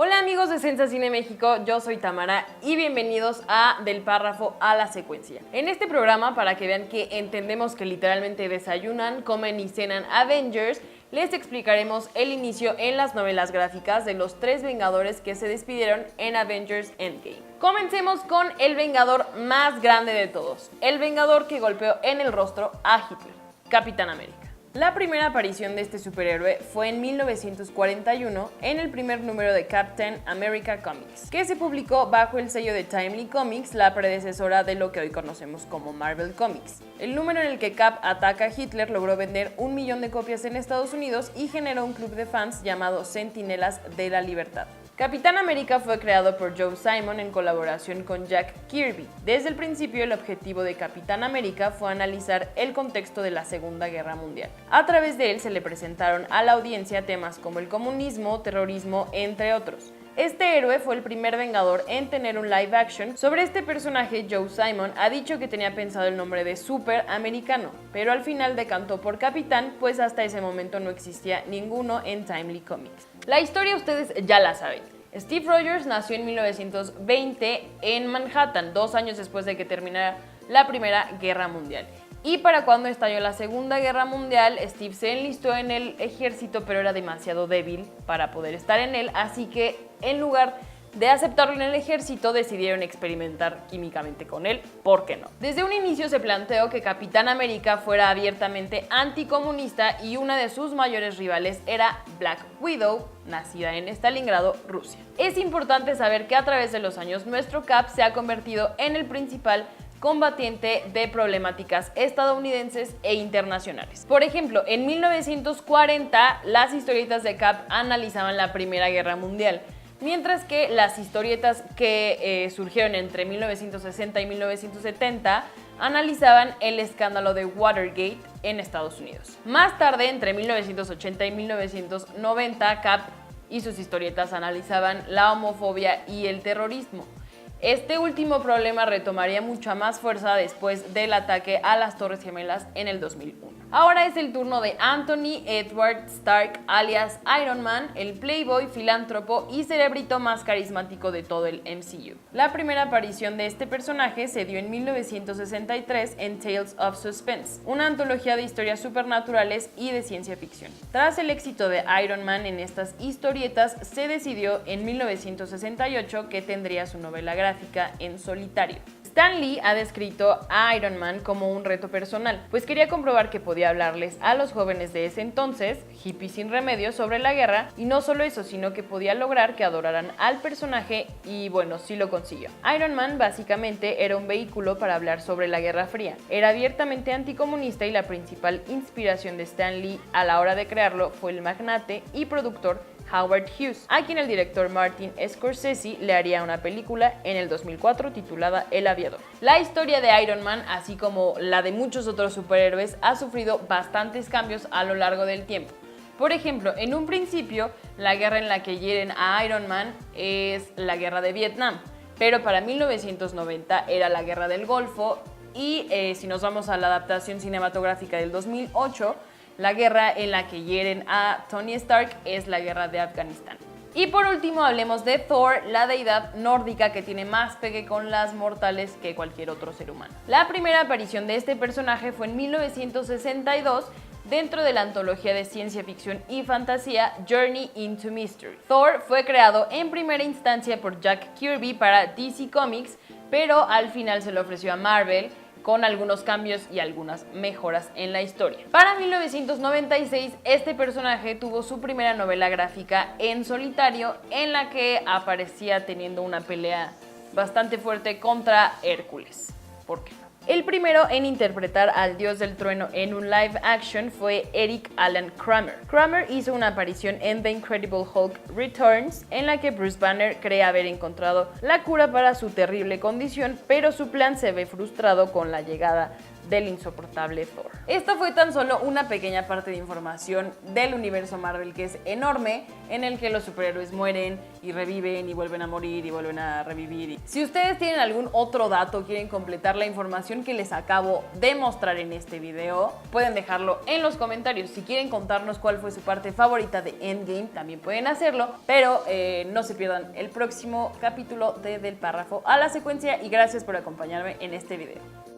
Hola amigos de Sensacine México, yo soy Tamara y bienvenidos a Del Párrafo a la Secuencia. En este programa, para que vean que entendemos que literalmente desayunan, comen y cenan Avengers, les explicaremos el inicio en las novelas gráficas de los tres Vengadores que se despidieron en Avengers Endgame. Comencemos con el Vengador más grande de todos, el Vengador que golpeó en el rostro a Hitler, Capitán América. La primera aparición de este superhéroe fue en 1941 en el primer número de Captain America Comics, que se publicó bajo el sello de Timely Comics, la predecesora de lo que hoy conocemos como Marvel Comics. El número en el que Cap ataca a Hitler logró vender 1 millón de copias en Estados Unidos y generó un club de fans llamado Centinelas de la Libertad. Capitán América fue creado por Joe Simon en colaboración con Jack Kirby. Desde el principio, el objetivo de Capitán América fue analizar el contexto de la Segunda Guerra Mundial. A través de él se le presentaron a la audiencia temas como el comunismo, terrorismo, entre otros. Este héroe fue el primer Vengador en tener un live action. Sobre este personaje, Joe Simon ha dicho que tenía pensado el nombre de Super Americano, pero al final decantó por Capitán, pues hasta ese momento no existía ninguno en Timely Comics. La historia ustedes ya la saben. Steve Rogers nació en 1920 en Manhattan, 2 años después de que terminara la Primera Guerra Mundial. Y para cuando estalló la Segunda Guerra Mundial, Steve se enlistó en el ejército, pero era demasiado débil para poder estar en él, así que en lugar de aceptarlo en el ejército, decidieron experimentar químicamente con él, ¿por qué no? Desde un inicio se planteó que Capitán América fuera abiertamente anticomunista y una de sus mayores rivales era Black Widow, nacida en Stalingrado, Rusia. Es importante saber que a través de los años nuestro Cap se ha convertido en el principal combatiente de problemáticas estadounidenses e internacionales. Por ejemplo, en 1940 las historietas de Cap analizaban la Primera Guerra Mundial, mientras que las historietas que surgieron entre 1960 y 1970 analizaban el escándalo de Watergate en Estados Unidos. Más tarde, entre 1980 y 1990, Cap y sus historietas analizaban la homofobia y el terrorismo. Este último problema retomaría mucha más fuerza después del ataque a las Torres Gemelas en el 2001. Ahora es el turno de Anthony Edward Stark, alias Iron Man, el playboy, filántropo y cerebrito más carismático de todo el MCU. La primera aparición de este personaje se dio en 1963 en Tales of Suspense, una antología de historias supernaturales y de ciencia ficción. Tras el éxito de Iron Man en estas historietas, se decidió en 1968 que tendría su novela gráfica en solitario. Stan Lee ha descrito a Iron Man como un reto personal, pues quería comprobar que podía hablarles a los jóvenes de ese entonces, hippies sin remedio, sobre la guerra, y no solo eso, sino que podía lograr que adoraran al personaje y bueno, sí lo consiguió. Iron Man básicamente era un vehículo para hablar sobre la Guerra Fría. Era abiertamente anticomunista y la principal inspiración de Stan Lee a la hora de crearlo fue el magnate y productor Howard Hughes, a quien el director Martin Scorsese le haría una película en el 2004 titulada El Aviador. La historia de Iron Man, así como la de muchos otros superhéroes, ha sufrido bastantes cambios a lo largo del tiempo. Por ejemplo, en un principio, la guerra en la que hieren a Iron Man es la guerra de Vietnam, pero para 1990 era la guerra del Golfo y si nos vamos a la adaptación cinematográfica del 2008, la guerra en la que hieren a Tony Stark es la guerra de Afganistán. Y por último hablemos de Thor, la deidad nórdica que tiene más pegue con las mortales que cualquier otro ser humano. La primera aparición de este personaje fue en 1962 dentro de la antología de ciencia ficción y fantasía Journey into Mystery. Thor fue creado en primera instancia por Jack Kirby para DC Comics, pero al final se lo ofreció a Marvel, con algunos cambios y algunas mejoras en la historia. Para 1996, este personaje tuvo su primera novela gráfica en solitario, en la que aparecía teniendo una pelea bastante fuerte contra Hércules. ¿Por qué? El primero en interpretar al dios del trueno en un live action fue Eric Alan Kramer. Kramer hizo una aparición en The Incredible Hulk Returns, en la que Bruce Banner cree haber encontrado la cura para su terrible condición, pero su plan se ve frustrado con la llegada del insoportable Thor. Esta fue tan solo una pequeña parte de información del universo Marvel, que es enorme, en el que los superhéroes mueren y reviven y vuelven a morir y vuelven a revivir. Si ustedes tienen algún otro dato, quieren completar la información que les acabo de mostrar en este video, pueden dejarlo en los comentarios. Si quieren contarnos cuál fue su parte favorita de Endgame, también pueden hacerlo, pero no se pierdan el próximo capítulo de Del Párrafo a la Secuencia y gracias por acompañarme en este video.